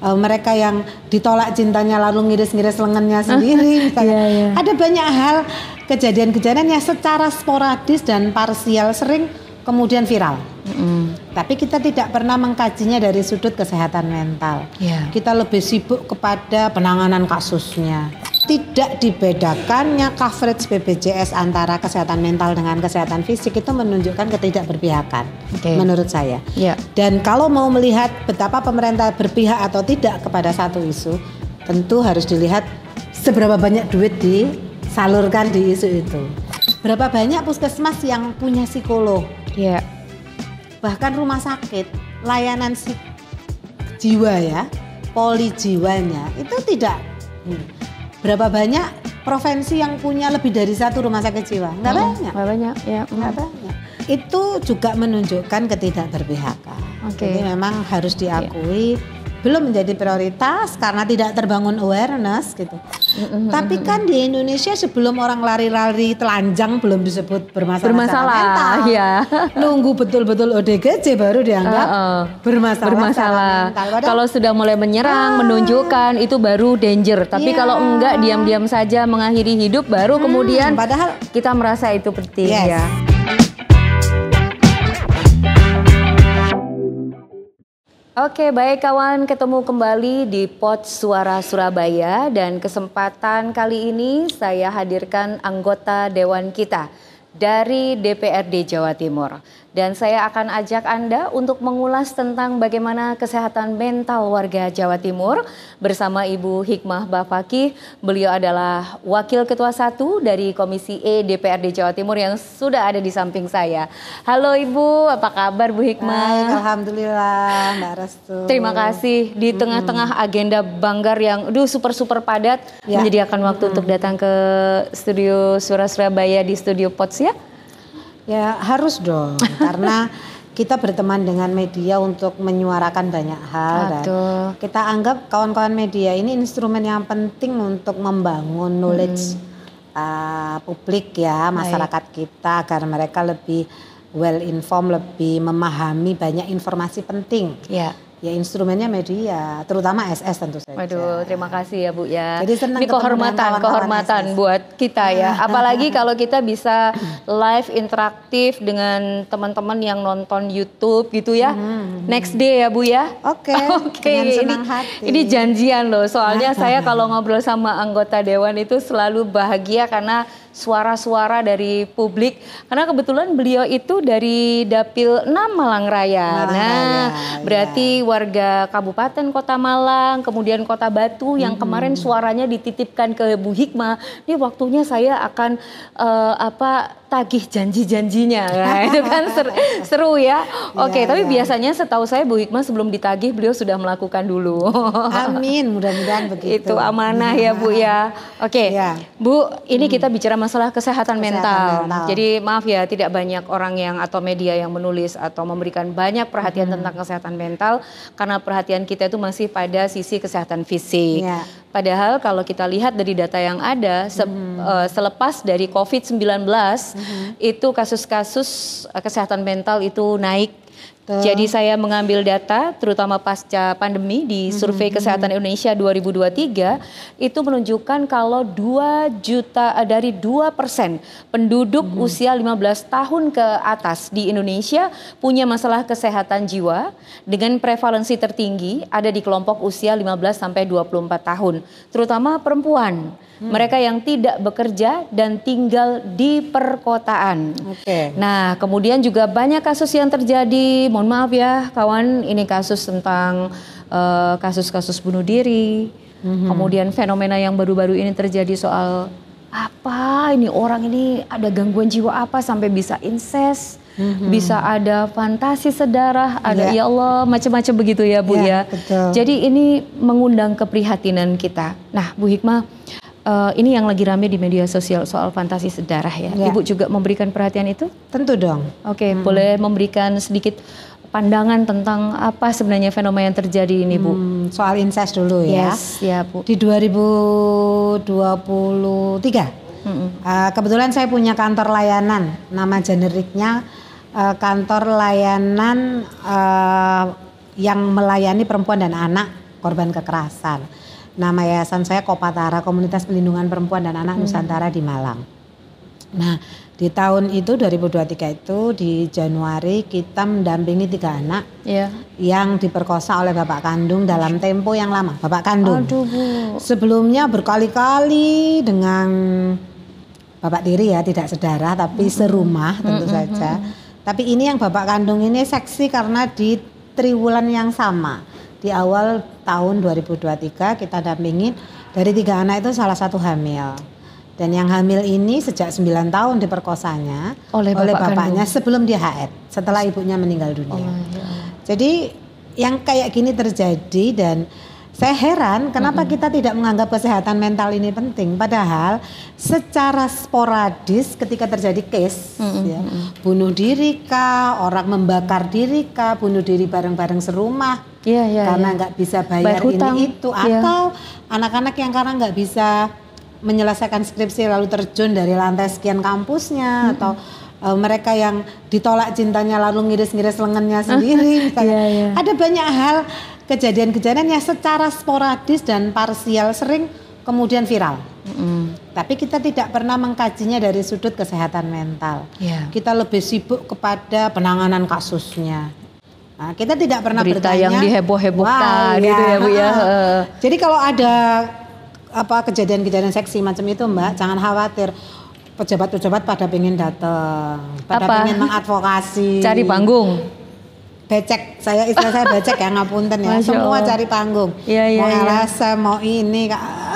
mereka yang ditolak cintanya lalu ngiris-ngiris lengannya sendiri. Ada banyak hal kejadian-kejadian yang secara sporadis dan parsial sering kemudian viral. Tapi kita tidak pernah mengkajinya dari sudut kesehatan mental. Kita lebih sibuk kepada penanganan kasusnya. Tidak dibedakannya coverage BPJS antara kesehatan mental dengan kesehatan fisik itu menunjukkan ketidakberpihakan menurut saya. Dan kalau mau melihat betapa pemerintah berpihak atau tidak kepada satu isu, tentu harus dilihat seberapa banyak duit disalurkan di isu itu. Berapa banyak puskesmas yang punya psikolog. Bahkan rumah sakit, layanan jiwa ya, poli jiwanya itu tidak. Berapa banyak provinsi yang punya lebih dari satu rumah sakit jiwa? Nggak banyak. Nggak banyak. Itu juga menunjukkan ketidakberpihakan. Jadi memang harus diakui belum menjadi prioritas karena tidak terbangun awareness gitu. Tapi kan di Indonesia sebelum orang lari-lari telanjang belum disebut bermasalah mental. Nunggu betul-betul ODGJ baru dianggap bermasalah. Kalau sudah mulai menyerang, menunjukkan itu baru danger. Tapi kalau enggak diam-diam saja mengakhiri hidup baru kemudian padahal kita merasa itu penting ya. Oke, baik kawan, ketemu kembali di Pod Suara Surabaya dan kesempatan kali ini saya hadirkan anggota Dewan kita dari DPRD Jawa Timur. Dan saya akan ajak Anda untuk mengulas tentang bagaimana kesehatan mental warga Jawa Timur bersama Ibu Hikmah Bafaki. Beliau adalah Wakil Ketua 1 dari Komisi E DPRD Jawa Timur yang sudah ada di samping saya. Halo Ibu, apa kabar Bu Hikmah? Baik, alhamdulillah Mbak Restu. Terima kasih di tengah-tengah agenda Banggar yang super padat menyediakan waktu untuk datang ke studio Suara Surabaya di studio Pods ya. Ya harus dong, karena kita berteman dengan media untuk menyuarakan banyak hal. Dan kita anggap kawan-kawan media ini instrumen yang penting untuk membangun knowledge publik ya, masyarakat kita agar mereka lebih well informed, lebih memahami banyak informasi penting. Ya instrumennya media, terutama SS tentu saja. Waduh, terima kasih ya Bu ya. Jadi senang ini kehormatan buat kita ya. Apalagi kalau kita bisa live interaktif dengan teman-teman yang nonton YouTube gitu ya. Next day ya Bu ya. Oke. Dengan senang hati. Ini janjian loh. Soalnya saya kalau ngobrol sama anggota dewan itu selalu bahagia karena suara-suara dari publik. Karena kebetulan beliau itu dari Dapil 6 Malang Raya. Berarti warga Kabupaten Kota Malang, kemudian Kota Batu yang kemarin suaranya dititipkan ke Bu Hikmah. Ini waktunya saya akan tagih janji-janjinya. Nah, itu kan seru ya. Oke, tapi biasanya setahu saya Bu Hikmah sebelum ditagih beliau sudah melakukan dulu. Amin, mudah-mudahan begitu. Itu amanah ya Bu ya. Oke, Bu, ini kita bicara masalah kesehatan mental. Jadi maaf ya, tidak banyak orang yang atau media yang menulis atau memberikan banyak perhatian tentang kesehatan mental karena perhatian kita itu masih pada sisi kesehatan fisik. Padahal kalau kita lihat dari data yang ada selepas dari COVID-19 itu kasus-kasus kesehatan mental itu naik. Jadi saya mengambil data terutama pasca pandemi di Survei Kesehatan Indonesia 2023 itu menunjukkan kalau 2% penduduk usia 15 tahun ke atas di Indonesia punya masalah kesehatan jiwa dengan prevalensi tertinggi ada di kelompok usia 15 sampai 24 tahun, terutama perempuan. Mereka yang tidak bekerja dan tinggal di perkotaan. Nah, kemudian juga banyak kasus yang terjadi. Mohon maaf ya, kawan, ini kasus tentang kasus-kasus bunuh diri. Kemudian fenomena yang baru-baru ini terjadi soal apa ini orang ini ada gangguan jiwa apa sampai bisa incest. Bisa ada fantasi sedarah, ada ya Allah macam-macam begitu ya Bu ya. Jadi ini mengundang keprihatinan kita. Nah, Bu Hikmah, ini yang lagi rame di media sosial soal fantasi sedarah ya. Ibu juga memberikan perhatian itu? Tentu dong. Oke, boleh memberikan sedikit pandangan tentang apa sebenarnya fenomena yang terjadi ini Bu? Soal incest dulu ya. Ya Bu. Di 2023, kebetulan saya punya kantor layanan, nama generiknya kantor layanan yang melayani perempuan dan anak korban kekerasan. Nama yayasan saya Kopatara, Komunitas Pelindungan Perempuan dan Anak Nusantara di Malang. Nah, di tahun itu 2023 itu di Januari kita mendampingi 3 anak yang diperkosa oleh bapak kandung dalam tempo yang lama. Bapak kandung. Aduh, Bu. Sebelumnya berkali-kali dengan bapak tiri ya, tidak sedarah tapi serumah tentu saja. Tapi ini yang bapak kandung ini seksi karena di triwulan yang sama. Di awal tahun 2023 kita dampingin dari 3 anak itu salah satu hamil. Dan yang hamil ini sejak 9 tahun diperkosanya oleh bapaknya sebelum dia haid, setelah ibunya meninggal dunia. Jadi yang kayak gini terjadi dan saya heran kenapa kita tidak menganggap kesehatan mental ini penting. Padahal secara sporadis ketika terjadi case, ya, bunuh diri kah, orang membakar diri kah, bunuh diri bareng-bareng serumah karena nggak bisa bayar ini itu, atau anak-anak yang karena nggak bisa menyelesaikan skripsi lalu terjun dari lantai sekian kampusnya, atau mereka yang ditolak cintanya lalu ngiris-ngiris lengannya sendiri. Ada banyak hal kejadian-kejadian yang secara sporadis dan parsial sering kemudian viral. Tapi kita tidak pernah mengkajinya dari sudut kesehatan mental. Kita lebih sibuk kepada penanganan kasusnya. Nah, kita tidak pernah berita bertanya yang diheboh-hebohkan gitu ya Bu ya. Jadi kalau ada kejadian-kejadian seksi macam itu Mbak, jangan khawatir. Pejabat-pejabat pada pengen datang, pada pengen mengadvokasi, cari panggung, becek, istilah saya becek ya, ngapunten ya. Semua cari panggung, mau LSM, mau ini,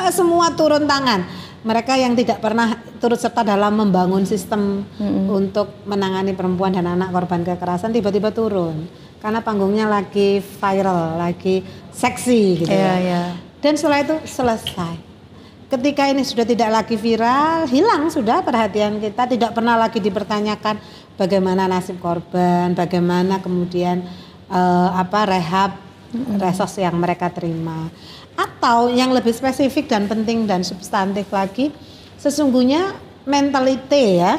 semua turun tangan. Mereka yang tidak pernah turut serta dalam membangun sistem untuk menangani perempuan dan anak korban kekerasan tiba-tiba turun karena panggungnya lagi viral, lagi seksi gitu ya. Dan setelah itu selesai. Ketika ini sudah tidak lagi viral, hilang sudah perhatian kita, tidak pernah lagi dipertanyakan bagaimana nasib korban, bagaimana kemudian rehab, resos yang mereka terima. Atau yang lebih spesifik dan penting dan substantif lagi, sesungguhnya mentality ya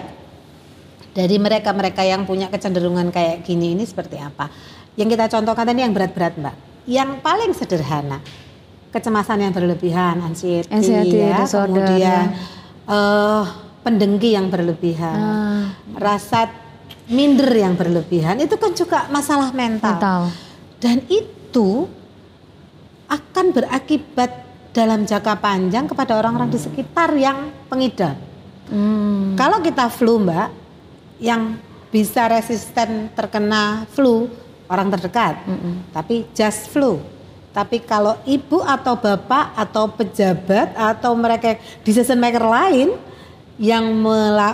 dari mereka-mereka yang punya kecenderungan kayak gini ini seperti apa. Yang kita contohkan tadi yang berat-berat Mbak, yang paling sederhana. Kecemasan yang berlebihan, anxiety ya, kemudian pendengki yang berlebihan, rasa minder yang berlebihan, itu kan juga masalah mental. Dan itu akan berakibat dalam jangka panjang kepada orang-orang di sekitar yang pengidap. Kalau kita flu Mbak, yang bisa resisten terkena flu orang terdekat, tapi just flu. Tapi kalau ibu atau bapak atau pejabat atau mereka decision maker lain yang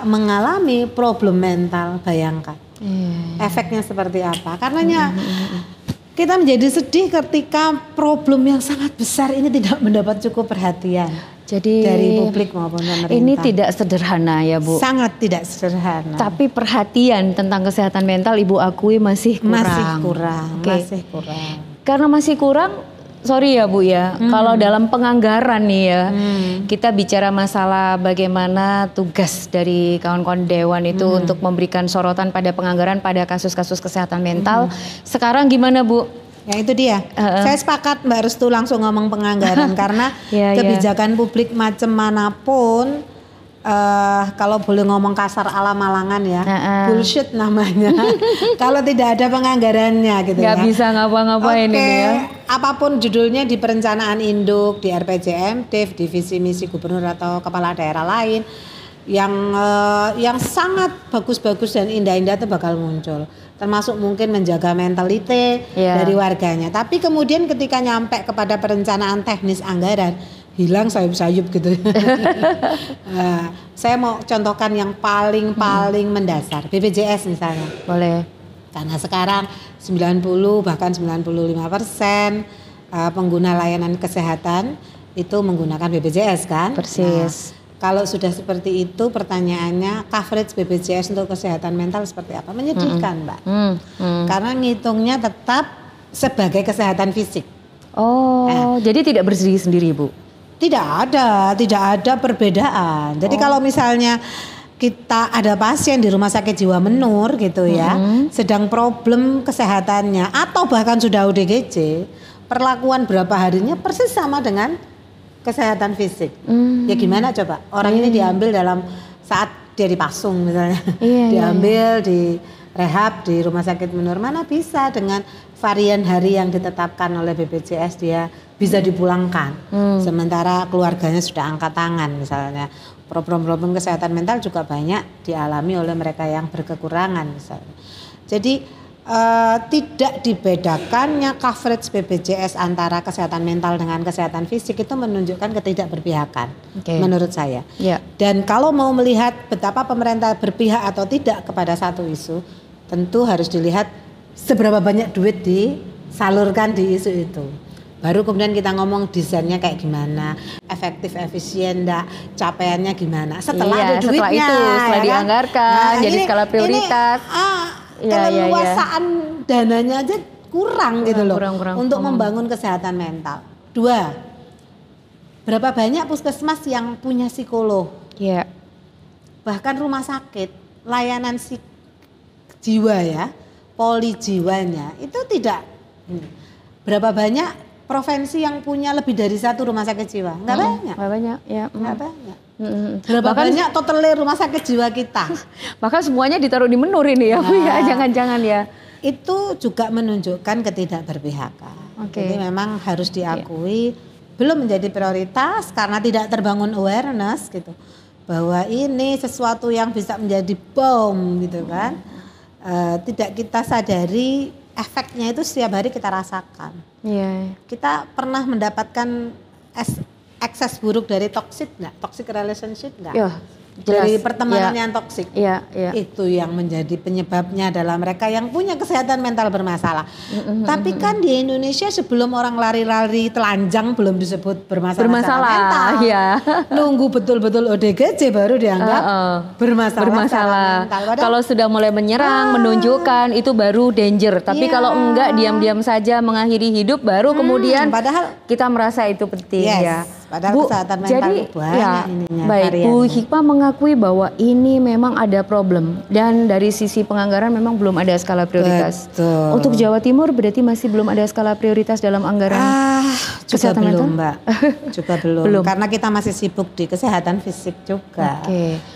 mengalami problem mental, bayangkan efeknya seperti apa. Karenanya kita menjadi sedih ketika problem yang sangat besar ini tidak mendapat cukup perhatian. Jadi dari publik maupun pemerintah. Ini tidak sederhana ya Bu. Sangat tidak sederhana. Tapi perhatian tentang kesehatan mental Ibu akui masih kurang. Masih kurang. Karena masih kurang, sorry ya Bu ya, kalau dalam penganggaran nih ya, kita bicara masalah bagaimana tugas dari kawan-kawan Dewan itu untuk memberikan sorotan pada penganggaran pada kasus-kasus kesehatan mental. Sekarang gimana Bu? Ya itu dia. Saya sepakat Mbak Restu langsung ngomong penganggaran karena kebijakan publik macam manapun, kalau boleh ngomong kasar ala Malangan ya, bullshit namanya. Kalau tidak ada penganggarannya gitu Nggak bisa ngapa-ngapain ini ya. Apapun judulnya di perencanaan induk, di RPJM, DIF, divisi misi gubernur atau kepala daerah lain, yang sangat bagus-bagus dan indah-indah itu bakal muncul. Termasuk mungkin menjaga mentality dari warganya. Tapi kemudian ketika nyampe kepada perencanaan teknis anggaran, hilang sayup-sayup gitu. Saya mau contohkan yang paling mendasar, BPJS misalnya. Boleh. Karena sekarang 90 bahkan 95% pengguna layanan kesehatan itu menggunakan BPJS kan? Persis. Kalau sudah seperti itu, pertanyaannya coverage BPJS untuk kesehatan mental seperti apa? Menyedihkan Mbak. Karena ngitungnya tetap sebagai kesehatan fisik. Jadi tidak berdiri sendiri Bu? Tidak ada perbedaan. Jadi kalau misalnya kita ada pasien di rumah sakit jiwa menur gitu ya, sedang problem kesehatannya atau bahkan sudah ODGJ, perlakuan berapa harinya persis sama dengan kesehatan fisik. Ya gimana coba? Orang ini diambil dalam saat dia dipasung misalnya. Diambil di rehab di rumah sakit Munir, mana bisa dengan varian hari yang ditetapkan oleh BPJS dia bisa dipulangkan. Sementara keluarganya sudah angkat tangan misalnya. Problem-problem kesehatan mental juga banyak dialami oleh mereka yang berkekurangan misalnya. Jadi tidak dibedakannya coverage BPJS antara kesehatan mental dengan kesehatan fisik itu menunjukkan ketidakberpihakan menurut saya. Dan kalau mau melihat betapa pemerintah berpihak atau tidak kepada satu isu, tentu harus dilihat seberapa banyak duit disalurkan di isu itu. Baru kemudian kita ngomong desainnya kayak gimana, efektif, efisien, enggak, capaiannya gimana. Setelah ada duitnya, setelah dianggarkan, jadi skala prioritas. Keleluasaan dananya aja kurang gitu loh untuk membangun kesehatan mental. 2, berapa banyak puskesmas yang punya psikolog? Bahkan rumah sakit, layanan jiwa ya, poli jiwanya itu tidak. Berapa banyak provinsi yang punya lebih dari satu rumah sakit jiwa? Nggak banyak. Nggak banyak. Berapa banyak totalnya rumah sakit jiwa kita? Bahkan semuanya ditaruh di Menur ini ya, Bu ya, jangan-jangan ya. Itu juga menunjukkan ketidakberpihakan. Jadi memang harus diakui belum menjadi prioritas karena tidak terbangun awareness gitu. Bahwa ini sesuatu yang bisa menjadi bom gitu kan. Tidak kita sadari efeknya itu setiap hari kita rasakan. Kita pernah mendapatkan ekses buruk dari toxic relationship nggak? Dari pertemanan yang toksik. Itu yang menjadi penyebabnya adalah mereka yang punya kesehatan mental bermasalah. Tapi kan di Indonesia sebelum orang lari-lari telanjang belum disebut bermasalah mental. Nunggu betul-betul ODGJ baru dianggap bermasalah mental. Kalau sudah mulai menyerang, menunjukkan itu baru danger. Tapi kalau enggak diam-diam saja mengakhiri hidup baru kemudian padahal kita merasa itu penting ya. Padahal kesehatan mental itu banyak ininya. Baik, Bu Hikmah mengakui bahwa ini memang ada problem dan dari sisi penganggaran memang belum ada skala prioritas. Untuk Jawa Timur berarti masih belum ada skala prioritas dalam anggaran kesehatan mental? Mbak. Juga belum. Karena kita masih sibuk di kesehatan fisik juga.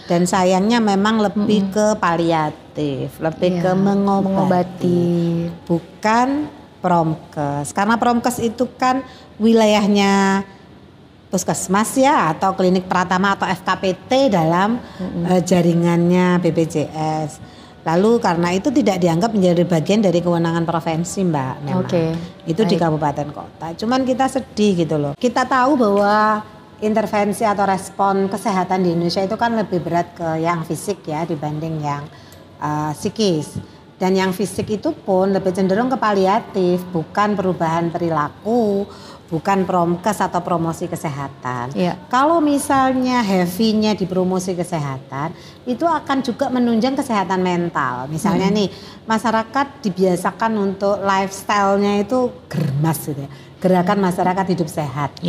Dan sayangnya memang lebih ke paliatif, lebih ke mengobati. Bukan promkes. Karena promkes itu kan wilayahnya puskesmas ya atau klinik pratama atau FKPT dalam jaringannya BPJS. Lalu karena itu tidak dianggap menjadi bagian dari kewenangan provinsi Mbak memang. Itu di kabupaten kota. Cuman kita sedih gitu loh. Kita tahu bahwa intervensi atau respon kesehatan di Indonesia itu kan lebih berat ke yang fisik ya dibanding yang psikis. Dan yang fisik itu pun lebih cenderung ke paliatif, bukan perubahan perilaku, bukan promkes atau promosi kesehatan. Kalau misalnya heavy-nya di promosi kesehatan, itu akan juga menunjang kesehatan mental. Misalnya nih, masyarakat dibiasakan untuk lifestyle-nya itu germas gitu ya. Gerakan masyarakat hidup sehat.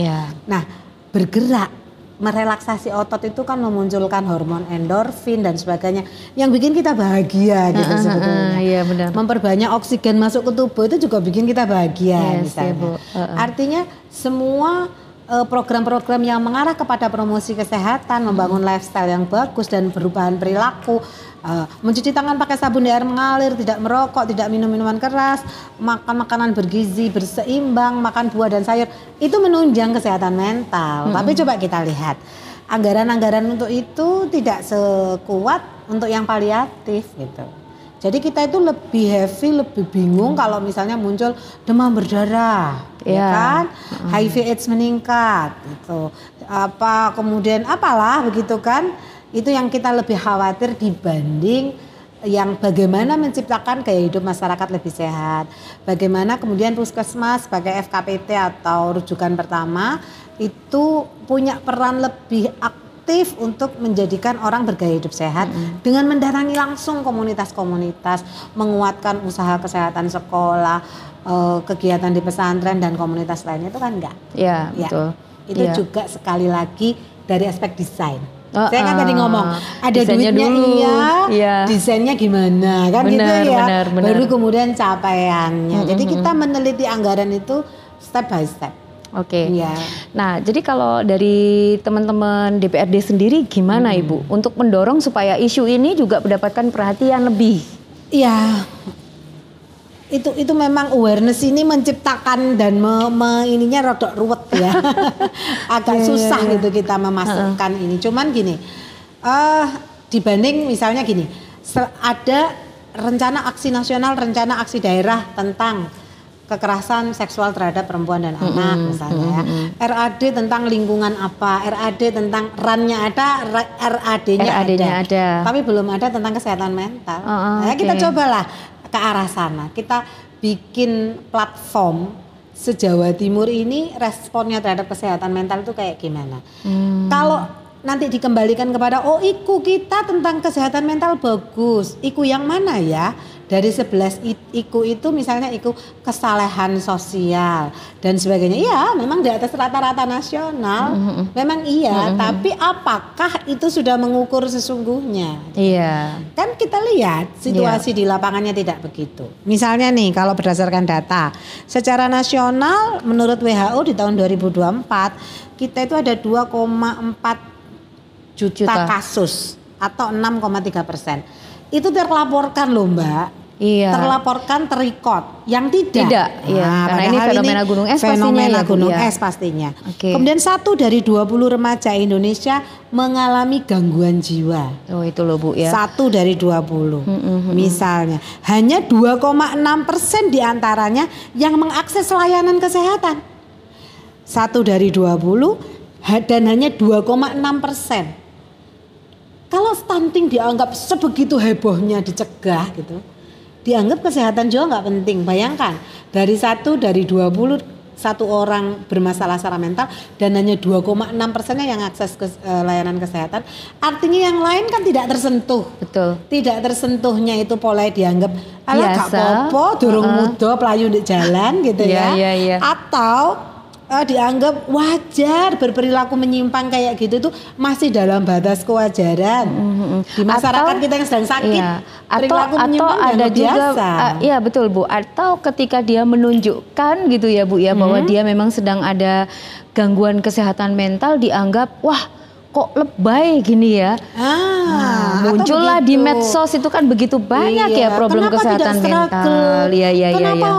Nah, bergerak, merelaksasi otot itu kan memunculkan hormon endorfin dan sebagainya yang bikin kita bahagia gitu sebetulnya. Memperbanyak oksigen masuk ke tubuh itu juga bikin kita bahagia misalnya. Artinya semua program-program yang mengarah kepada promosi kesehatan, membangun lifestyle yang bagus dan perubahan perilaku, mencuci tangan pakai sabun di air mengalir, tidak merokok, tidak minum minuman keras, makan makanan bergizi, berseimbang, makan buah dan sayur, itu menunjang kesehatan mental. Tapi coba kita lihat, anggaran-anggaran untuk itu tidak sekuat untuk yang paliatif gitu. Jadi kita itu lebih heavy, lebih bingung kalau misalnya muncul demam berdarah, ya kan, HIV/AIDS meningkat, gitu. Kemudian apalah begitu kan? Itu yang kita lebih khawatir dibanding yang bagaimana menciptakan gaya hidup masyarakat lebih sehat. Bagaimana kemudian puskesmas sebagai FKPT atau rujukan pertama itu punya peran lebih aktif untuk menjadikan orang bergaya hidup sehat dengan mendatangi langsung komunitas-komunitas, menguatkan usaha kesehatan sekolah, kegiatan di pesantren dan komunitas lainnya itu kan enggak. Betul. Itu juga sekali lagi dari aspek desain. Saya kan tadi ngomong ada desainnya duitnya dulu. Desainnya gimana kan benar, gitu ya. Baru kemudian capaiannya. Jadi kita meneliti anggaran itu step by step. Oke. Ya. Nah, jadi kalau dari teman-teman DPRD sendiri gimana Ibu untuk mendorong supaya isu ini juga mendapatkan perhatian lebih? Iya. Itu memang awareness ini menciptakan dan ininya rodok ruwet ya. Agak susah gitu kita memasukkan ini. Cuman gini, dibanding misalnya gini, ada rencana aksi nasional, rencana aksi daerah tentang kekerasan seksual terhadap perempuan dan anak misalnya ya. RAD tentang lingkungan apa, RAD tentang RAN-nya ada, RAD-nya ada. Tapi belum ada tentang kesehatan mental. Kita cobalah ke arah sana. Kita bikin platform se-Jawa Timur ini responnya terhadap kesehatan mental itu kayak gimana. Kalau nanti dikembalikan kepada iku kita tentang kesehatan mental bagus. Iku yang mana ya? Dari 11 iku itu misalnya iku kesalahan sosial dan sebagainya. Iya, memang di atas rata-rata nasional. Memang iya, tapi apakah itu sudah mengukur sesungguhnya? Iya. Kan kita lihat situasi di lapangannya tidak begitu. Misalnya nih kalau berdasarkan data secara nasional menurut WHO di tahun 2024 kita itu ada 2,4 juta kasus atau 6,3%. Itu terlaporkan loh Mbak. Iya. Terlaporkan terrecord. Yang tidak. Iya. Karena ini fenomena gunung es pastinya. Fenomena gunung es pastinya. Kemudian 1 dari 20 remaja Indonesia mengalami gangguan jiwa. Oh itu loh Bu ya. 1 dari 20. Misalnya hanya 2,6% diantaranya yang mengakses layanan kesehatan. 1 dari 20 dan hanya 2,6%. Kalau stunting dianggap sebegitu hebohnya dicegah gitu, dianggap kesehatan jiwa nggak penting. Bayangkan dari 1 dari 20 satu orang bermasalah secara mental dan hanya 2,6%-nya yang akses ke layanan kesehatan. Artinya yang lain kan tidak tersentuh. Betul. Tidak tersentuhnya itu pola dianggap ala gak apa-apa, durung muda pelayu di jalan gitu ya. Atau dianggap wajar berperilaku menyimpang kayak gitu tuh masih dalam batas kewajaran di masyarakat kita yang sedang sakit. Perilaku menyimpang ada juga iya betul Bu, atau ketika dia menunjukkan gitu ya Bu ya bahwa dia memang sedang ada gangguan kesehatan mental dianggap wah kok lebay gini ya. Muncullah di medsos itu kan begitu banyak ya problem kesehatan mental. Kenapa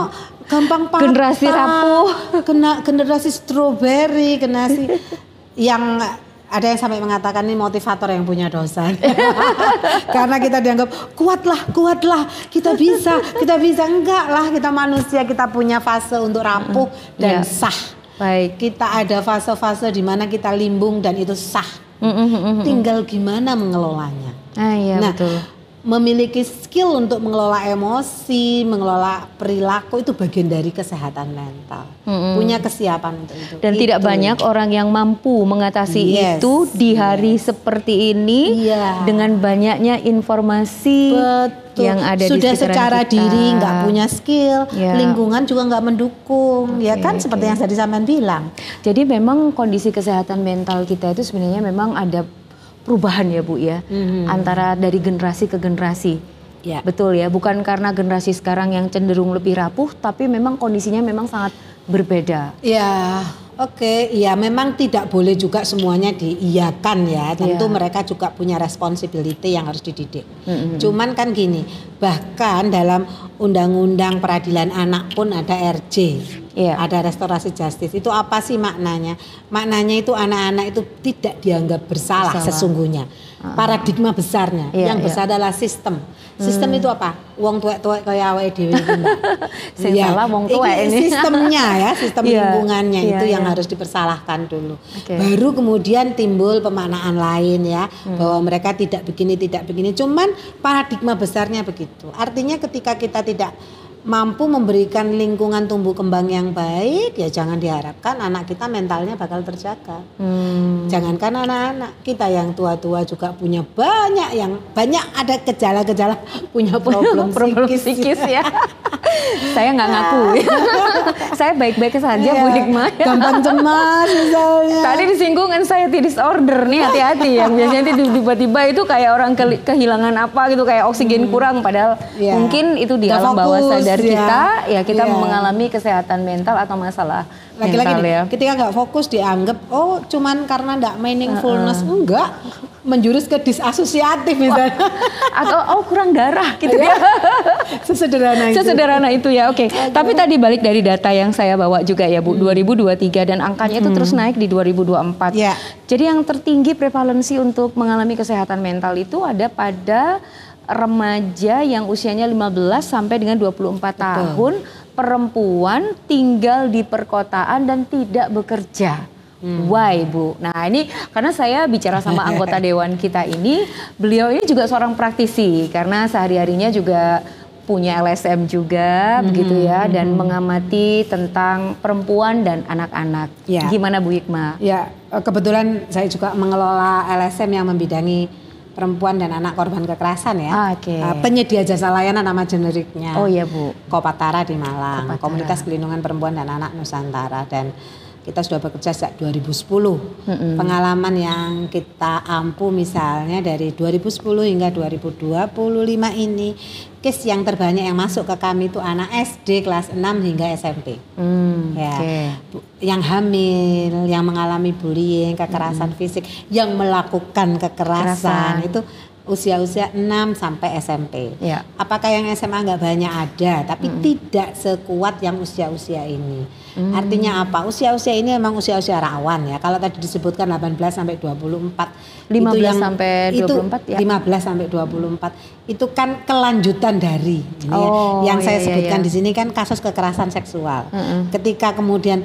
gampang patah, generasi rapuh, kena generasi stroberi, generasi yang ada yang sampai mengatakan ini motivator yang punya dosa. Karena kita dianggap kuatlah, kita bisa. Enggak lah, kita manusia, kita punya fase untuk rapuh dan sah. Baik. Kita ada fase-fase di mana kita limbung dan itu sah. Tinggal gimana mengelolanya. Betul. Memiliki skill untuk mengelola emosi, mengelola perilaku itu bagian dari kesehatan mental. Punya kesiapan untuk itu. Dan tidak banyak orang yang mampu mengatasi itu di hari seperti ini dengan banyaknya informasi yang ada sudah di secara kita. Diri nggak punya skill, lingkungan juga nggak mendukung, seperti yang tadi sampean bilang. Jadi memang kondisi kesehatan mental kita itu sebenarnya memang ada perubahan ya Bu ya, antara dari generasi ke generasi. Betul ya, bukan karena generasi sekarang yang cenderung lebih rapuh, tapi memang kondisinya memang sangat berbeda. Memang tidak boleh juga semuanya diiyakan ya. Tentu mereka juga punya responsibility yang harus dididik. Cuman kan gini, bahkan dalam Undang-Undang Peradilan Anak pun ada RJ. Ada restorasi justice. Itu apa sih maknanya? Maknanya itu anak-anak itu tidak dianggap bersalah sesungguhnya. Paradigma besarnya. Yang besar adalah sistem. Sistem itu apa? Wong tuwek-tuwek kaya awake dhewe iki, Mbak. Salah wong tuwek ini. Sistemnya ya, sistem lingkungannya itu yang harus dipersalahkan dulu. Baru kemudian timbul pemaknaan lain ya, bahwa mereka tidak begini. Cuman paradigma besarnya begitu. Artinya ketika kita tidak mampu memberikan lingkungan tumbuh kembang yang baik, ya jangan diharapkan anak kita mentalnya bakal terjaga. Jangankan anak-anak, kita yang tua-tua juga punya banyak ada gejala-gejala punya problem psikis ya. Saya nggak ngaku. Saya baik-baik saja Bu Hikmah. Gampang cemas misalnya. Tadi disinggungan saya disorder nih, hati-hati ya. Biasanya tiba-tiba itu kayak orang kehilangan apa gitu, kayak oksigen kurang, padahal mungkin itu di alam bawah sadar kita mengalami kesehatan mental atau masalah lagi-lagi mental ya. Ketika nggak fokus dianggap cuman karena nggak meaningfulness, enggak, menjurus ke disasosiatif misalnya. Atau kurang darah gitu ya. Sesederhana itu ya. Oke. Tapi tadi balik dari data yang saya bawa juga ya Bu, 2023 dan angkanya itu terus naik di 2024. Jadi yang tertinggi prevalensi untuk mengalami kesehatan mental itu ada pada remaja yang usianya 15 sampai dengan 24 tahun, perempuan, tinggal di perkotaan dan tidak bekerja. Why Bu? Nah ini karena saya bicara sama anggota dewan kita ini, beliau ini juga seorang praktisi karena sehari-harinya juga punya LSM juga begitu ya, dan mengamati tentang perempuan dan anak-anak. Gimana Bu Hikmah? Ya, kebetulan saya juga mengelola LSM yang membidangi perempuan dan anak korban kekerasan ya. Penyedia jasa layanan nama generiknya. Oh iya Bu. Kopatara di Malang, Komunitas Pelindungan Perempuan dan Anak Nusantara, dan kita sudah bekerja sejak 2010. Pengalaman yang kita ampu misalnya dari 2010 hingga 2025 ini, case yang terbanyak yang masuk ke kami itu anak SD kelas 6 hingga SMP. Yang hamil, yang mengalami bullying, kekerasan fisik, yang melakukan kekerasan itu usia-usia 6 sampai SMP. Apakah yang SMA nggak banyak ada, tapi tidak sekuat yang usia-usia ini. Artinya apa? Usia-usia ini memang usia-usia rawan ya. Kalau tadi disebutkan 18 sampai 24, 15 sampai 24 ya. 15 sampai 24 itu kan kelanjutan dari ini yang saya sebutkan di sini kan kasus kekerasan seksual. Ketika kemudian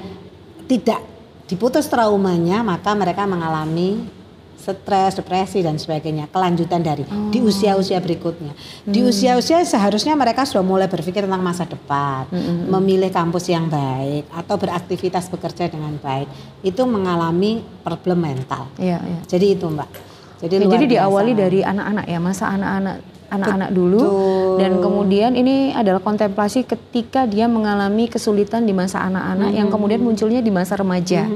tidak diputus traumanya, maka mereka mengalami stres, depresi dan sebagainya, kelanjutan dari di usia-usia berikutnya. Di usia-usia seharusnya mereka sudah mulai berpikir tentang masa depan, memilih kampus yang baik atau beraktivitas bekerja dengan baik. Itu mengalami problem mental. Jadi itu Mbak. Jadi diawali dari anak-anak ya, masa anak-anak dulu, dan kemudian ini adalah kontemplasi ketika dia mengalami kesulitan di masa anak-anak yang kemudian munculnya di masa remaja.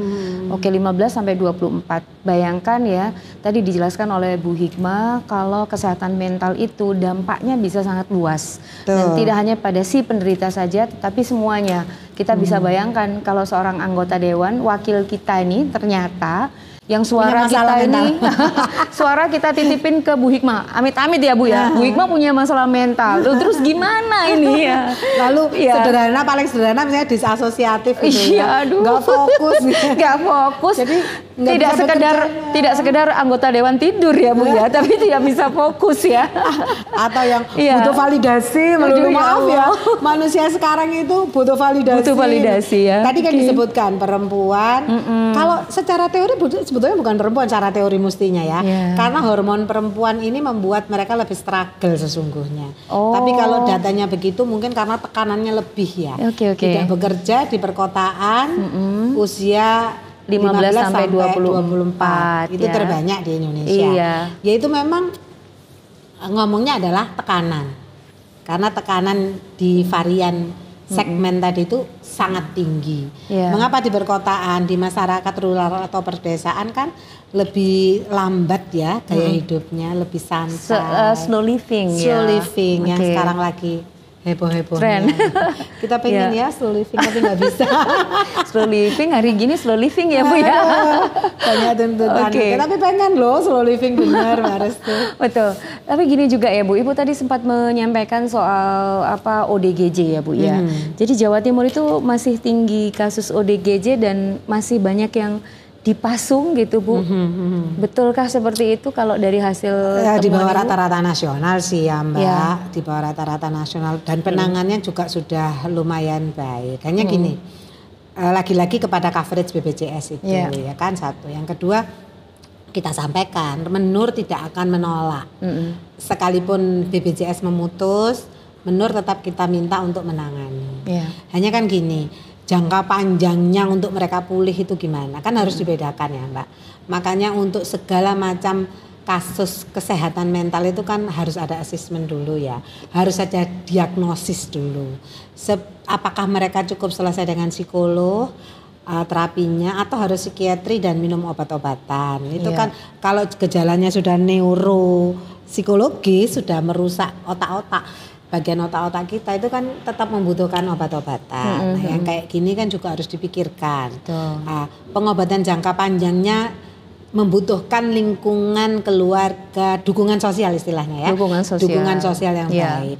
15 sampai 24. Bayangkan ya, tadi dijelaskan oleh Bu Hikmah kalau kesehatan mental itu dampaknya bisa sangat luas. Dan tidak hanya pada si penderita saja, tetapi semuanya. Kita bisa bayangkan kalau seorang anggota dewan, wakil kita ini ternyata yang suara kita ini, suara kita titipin ke Bu Hikmah. Amit-amit ya Bu ya. Bu Hikmah punya masalah mental. Terus gimana ini ya? Lalu paling sederhana misalnya disasosiatif gitu ya. Nggak fokus. Nggak fokus. Jadi tidak sekedar anggota dewan tidur ya Bu ya, tapi tidak bisa fokus ya. Atau yang butuh validasi, maaf ya. Manusia sekarang itu butuh validasi. Ya. Tadi kan disebutkan perempuan. Kalau secara teori sebetulnya bukan perempuan secara teori mestinya ya. Karena hormon perempuan ini membuat mereka lebih struggle sesungguhnya. Tapi kalau datanya begitu mungkin karena tekanannya lebih ya. Tidak bekerja di perkotaan, usia 15 sampai 24 itu terbanyak di Indonesia. Yaitu memang ngomongnya adalah tekanan. Karena tekanan di varian segmen tadi itu sangat tinggi. Mengapa di perkotaan, di masyarakat rural atau perdesaan kan lebih lambat ya gaya hidupnya, lebih santai. Slow living yang sekarang lagi heboh-hebohnya. Kita pengen ya slow living tapi nggak bisa. Slow living hari gini slow living ya Bu ya. Banyak tuntutan. Tapi pengen loh slow living benar harus tuh. Betul. Tapi gini juga ya Bu, Ibu tadi sempat menyampaikan soal ODGJ ya Bu ya. Jadi Jawa Timur itu masih tinggi kasus ODGJ dan masih banyak yang dipasung gitu Bu. Betulkah seperti itu kalau dari hasil di bawah rata-rata nasional sih ya Mbak, di bawah rata-rata nasional dan penanganannya juga sudah lumayan baik. Hanya gini, lagi-lagi kepada coverage BPJS itu ya kan satu. Yang kedua kita sampaikan, Menur tidak akan menolak. Sekalipun BPJS memutus, Menur tetap kita minta untuk menangani. Hanya kan gini, jangka panjangnya untuk mereka pulih itu gimana? Kan harus dibedakan ya Mbak. Makanya untuk segala macam kasus kesehatan mental itu kan harus ada asesmen dulu ya, harus ada diagnosis dulu. Apakah mereka cukup selesai dengan psikolog, terapinya, atau harus psikiatri dan minum obat-obatan. Itu kan kalau gejalanya sudah neuropsikologis, sudah merusak otak-otak, bagian otak-otak kita itu kan tetap membutuhkan obat-obatan. Nah, yang kayak gini kan juga harus dipikirkan. Pengobatan jangka panjangnya membutuhkan lingkungan keluarga, dukungan sosial istilahnya ya. Dukungan sosial yang baik.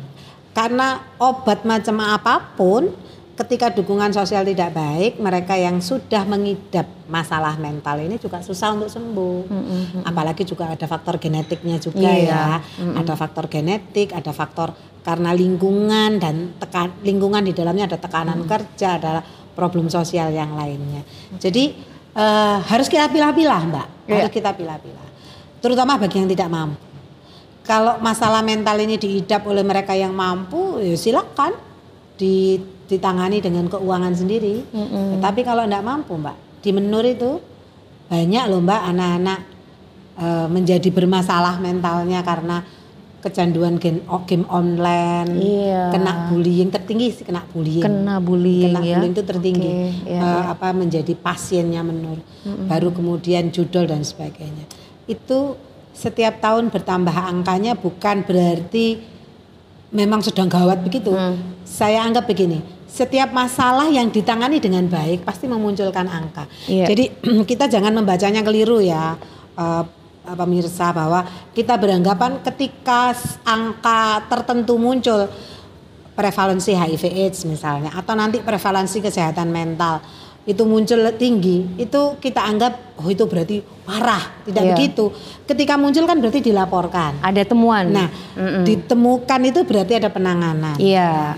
Karena obat macam apapun, ketika dukungan sosial tidak baik, mereka yang sudah mengidap masalah mental ini juga susah untuk sembuh. Apalagi juga ada faktor genetiknya juga ya. Ada faktor genetik, ada faktor karena lingkungan, dan lingkungan di dalamnya ada tekanan kerja, ada problem sosial yang lainnya. Jadi harus kita pilah-pilah Mbak, harus kita pilah-pilah. Terutama bagi yang tidak mampu. Kalau masalah mental ini diidap oleh mereka yang mampu, ya silakan ditangani dengan keuangan sendiri. Tapi kalau tidak mampu Mbak, di Menur itu banyak loh Mbak anak-anak menjadi bermasalah mentalnya karena kecanduan game online, kena bullying, tertinggi sih kena bullying. Kena bullying itu tertinggi. Menjadi pasiennya Menur. Baru kemudian judul dan sebagainya. Itu setiap tahun bertambah angkanya, bukan berarti memang sedang gawat begitu. Saya anggap begini, setiap masalah yang ditangani dengan baik pasti memunculkan angka. Jadi kita jangan membacanya keliru ya. Pemirsa, bahwa kita beranggapan ketika angka tertentu muncul, prevalensi HIV AIDS misalnya, atau nanti prevalensi kesehatan mental itu muncul tinggi, itu kita anggap itu berarti parah. Tidak begitu. Ketika muncul kan berarti dilaporkan. Ada temuan. Nah, ditemukan itu berarti ada penanganan.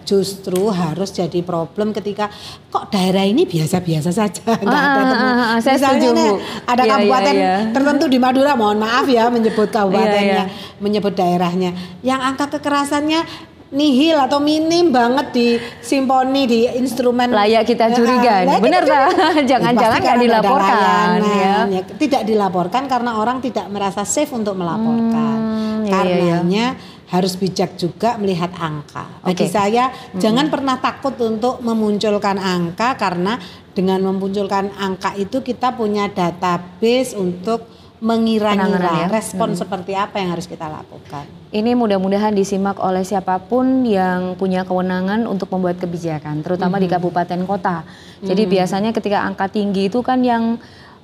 Justru harus jadi problem ketika kok daerah ini biasa-biasa saja, nggak ada temuan. Misalnya ada kabupaten tertentu di Madura, mohon maaf ya menyebut kabupatennya, menyebut daerahnya, yang angka kekerasannya nihil atau minim banget di simponi, di instrumen. Layak kita curiga, benar tak? Jangan-jangan nggak dilaporkan ya. Tidak dilaporkan karena orang tidak merasa safe untuk melaporkan. Karenanya harus bijak juga melihat angka. Bagi saya jangan pernah takut untuk memunculkan angka, karena dengan memunculkan angka itu kita punya database untuk mengira-ngira respon seperti apa yang harus kita lakukan. Ini mudah-mudahan disimak oleh siapapun yang punya kewenangan untuk membuat kebijakan, terutama di kabupaten kota. Jadi biasanya ketika angka tinggi itu kan yang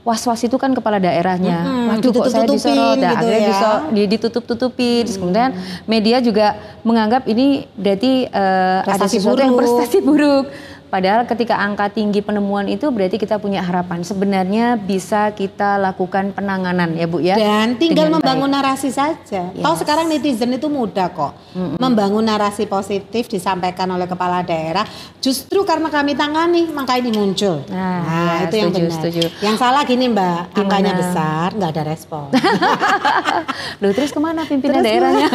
was-was itu kan kepala daerahnya. Waduh kok saya disorot, gitu akhirnya ditutup-tutupin. Kemudian media juga menganggap ini berarti ada sesuatu yang prestasi buruk. Padahal ketika angka tinggi penemuan itu berarti kita punya harapan. Sebenarnya bisa kita lakukan penanganan ya Bu ya. Dan tinggal membangun narasi saja. Tahu sekarang netizen itu mudah kok. Membangun narasi positif disampaikan oleh kepala daerah. Justru karena kami tangani maka ini muncul. Nah itu yang benar. Yang salah gini Mbak, angkanya besar nggak ada respon. Loh terus kemana pimpinan daerahnya?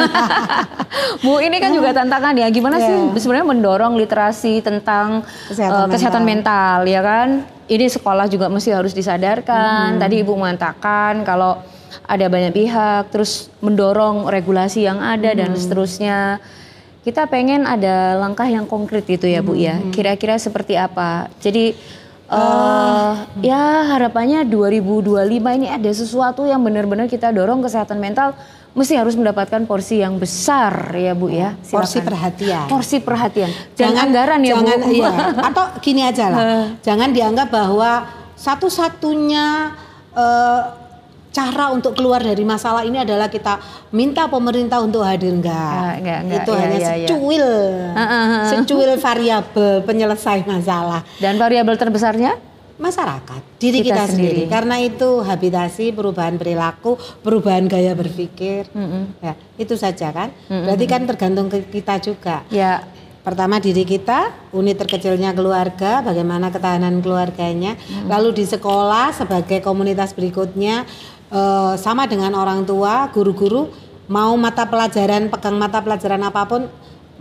Bu ini kan juga tantangan ya. Gimana sih sebenarnya mendorong literasi tentang kesehatan mental ya kan. Ini sekolah juga mesti harus disadarkan. Tadi Ibu mengatakan kalau ada banyak pihak, terus mendorong regulasi yang ada dan seterusnya. Kita pengen ada langkah yang konkret gitu ya Bu ya. Kira-kira seperti apa? Jadi ya harapannya 2025 ini ada sesuatu yang benar-benar kita dorong kesehatan mental. Mesti harus mendapatkan porsi yang besar ya Bu ya. Silakan. Porsi perhatian. Porsi perhatian. Jangan anggaran ya Bu. Iya. Atau gini aja lah. Jangan dianggap bahwa satu-satunya cara untuk keluar dari masalah ini adalah kita minta pemerintah untuk hadir. Enggak. Itu hanya secuil. Secuil variabel penyelesai masalah. Dan variabel terbesarnya? Masyarakat, diri kita sendiri. Karena itu habitasi, perubahan perilaku, perubahan gaya berpikir, ya itu saja kan. Berarti kan tergantung ke kita juga. Ya. Pertama diri kita, unit terkecilnya keluarga, bagaimana ketahanan keluarganya. Lalu di sekolah sebagai komunitas berikutnya, sama dengan orang tua, guru-guru mau mata pelajaran, pegang mata pelajaran apapun,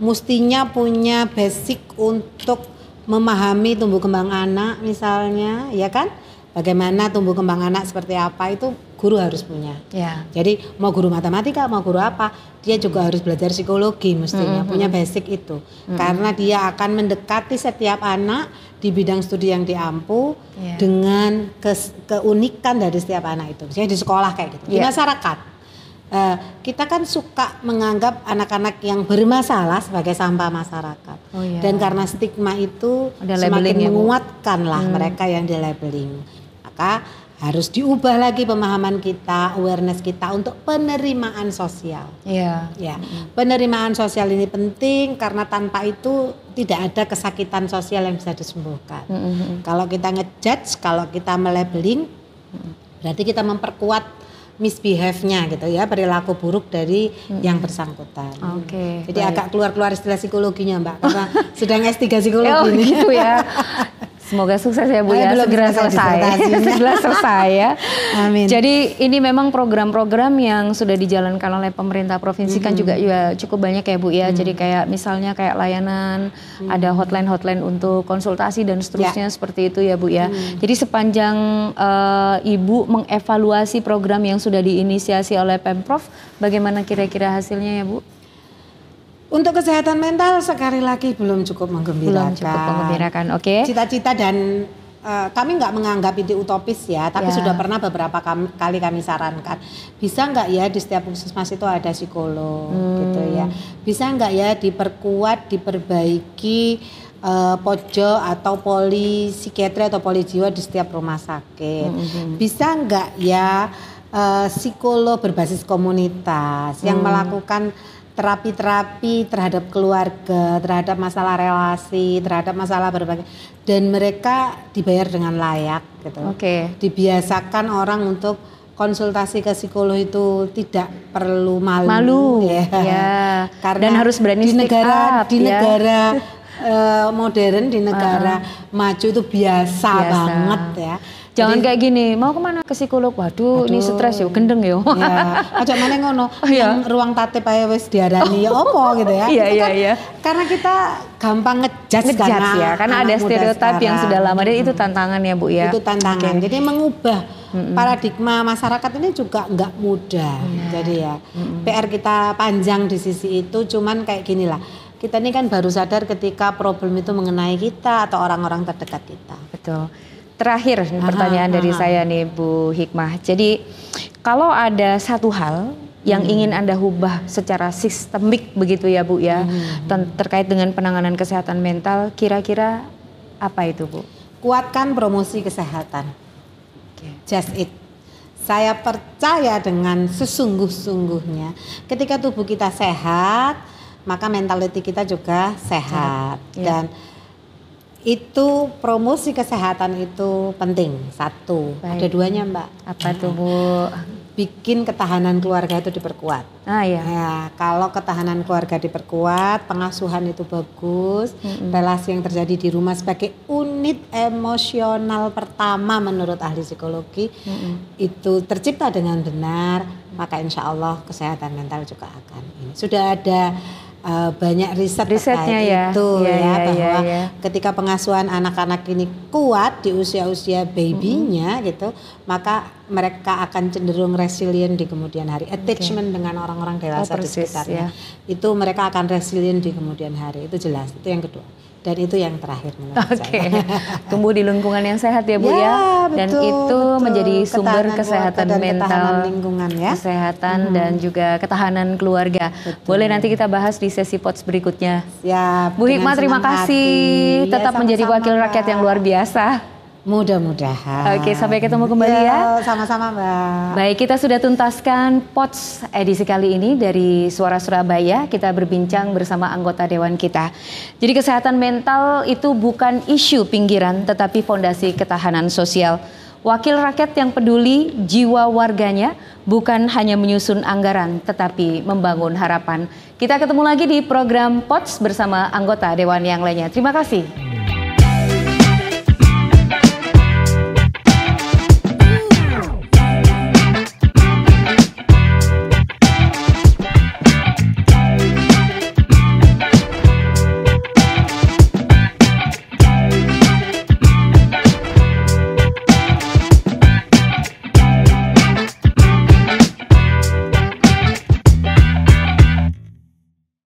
mestinya punya basic untuk memahami tumbuh kembang anak misalnya, ya kan? bagaimana tumbuh kembang anak seperti apa itu guru harus punya. Ya. Jadi mau guru matematika, mau guru apa, dia juga harus belajar psikologi mestinya, punya basic itu. Karena dia akan mendekati setiap anak di bidang studi yang diampu dengan keunikan dari setiap anak itu. Misalnya di sekolah kayak gitu. Di masyarakat, kita kan suka menganggap anak-anak yang bermasalah sebagai sampah masyarakat. Dan karena stigma itu semakin menguatkan lah mereka yang di labeling. Maka harus diubah lagi pemahaman kita, awareness kita untuk penerimaan sosial. Ya, penerimaan sosial ini penting karena tanpa itu tidak ada kesakitan sosial yang bisa disembuhkan. Kalau kita ngejudge, kalau kita melabeling, berarti kita memperkuat misbehave-nya gitu ya, perilaku buruk dari yang bersangkutan. Jadi agak keluar-keluar istilah psikologinya Mbak, karena sedang S3 psikologi ini. Gitu ya. Semoga sukses ya Bu ya, segera selesai. Segera selesai ya. Amin. Jadi ini memang program-program yang sudah dijalankan oleh pemerintah provinsi kan juga ya cukup banyak ya Bu ya. Jadi kayak misalnya kayak layanan, ada hotline-hotline untuk konsultasi dan seterusnya seperti itu ya Bu ya. Jadi sepanjang Ibu mengevaluasi program yang sudah diinisiasi oleh Pemprov, bagaimana kira-kira hasilnya ya Bu? Untuk kesehatan mental sekali lagi belum cukup menggembirakan. Belum cukup menggembirakan, oke. Cita-cita dan kami nggak menganggap itu utopis ya, tapi sudah pernah beberapa kali kami sarankan. Bisa nggak ya di setiap puskesmas itu ada psikolog gitu ya. Bisa nggak ya diperkuat, diperbaiki pojok atau poli psikiatri atau poli jiwa di setiap rumah sakit. Bisa nggak ya psikolog berbasis komunitas yang melakukan terapi-terapi terhadap keluarga, terhadap masalah relasi, terhadap masalah berbagai, dan mereka dibayar dengan layak gitu. Dibiasakan orang untuk konsultasi ke psikolog itu tidak perlu malu ya. Karena dan harus berani di negara modern, di negara maju itu biasa banget ya. Jangan kayak gini, mau kemana ke psikolog? Waduh, ini stres ya, gendeng ya. Aja mana ngono, yang ruang tatip aja wis diarani ya opo gitu ya. Karena kita gampang ngejudge karena ada stereotip yang sudah lama, dan itu tantangan ya Bu ya. Itu tantangan. Jadi mengubah paradigma masyarakat ini juga nggak mudah. Jadi ya PR kita panjang di sisi itu, cuman kayak gini lah. Kita ini kan baru sadar ketika problem itu mengenai kita atau orang-orang terdekat kita. Betul. Terakhir pertanyaan dari saya nih Bu Hikmah. Jadi kalau ada satu hal yang ingin Anda ubah secara sistemik begitu ya Bu ya, terkait dengan penanganan kesehatan mental, kira-kira apa itu Bu? Kuatkan promosi kesehatan. Just it. Saya percaya dengan sesungguh-sungguhnya ketika tubuh kita sehat, maka mentality kita juga sehat. Dan itu promosi kesehatan itu penting. Satu, ada duanya Mbak. Apa tuh Bu? Bikin ketahanan keluarga itu diperkuat. Ya, kalau ketahanan keluarga diperkuat, pengasuhan itu bagus, relasi yang terjadi di rumah sebagai unit emosional pertama menurut ahli psikologi itu tercipta dengan benar, maka insya Allah kesehatan mental juga akan ini. Sudah ada banyak risetnya itu bahwa ketika pengasuhan anak-anak ini kuat di usia-usia babynya gitu, maka mereka akan cenderung resilient di kemudian hari. Attachment dengan orang-orang dewasa di sekitarnya itu mereka akan resilient di kemudian hari, itu jelas. Itu yang kedua. Dan itu yang terakhir menurut saya. Tumbuh di lingkungan yang sehat ya Bu ya. Dan itu menjadi sumber kesehatan mental, lingkungan ya. Kesehatan dan juga ketahanan keluarga. Boleh nanti kita bahas di sesi POTS berikutnya. Siap. Bu Hikmah terima kasih. Tetap menjadi wakil rakyat yang luar biasa. Mudah-mudahan. Oke, sampai ketemu kembali ya. Sama-sama Mbak. Baik, kita sudah tuntaskan POTS edisi kali ini dari Suara Surabaya. Kita berbincang bersama anggota dewan kita. Jadi kesehatan mental itu bukan isu pinggiran, tetapi fondasi ketahanan sosial. Wakil rakyat yang peduli jiwa warganya bukan hanya menyusun anggaran, tetapi membangun harapan. Kita ketemu lagi di program POTS bersama anggota dewan yang lainnya. Terima kasih.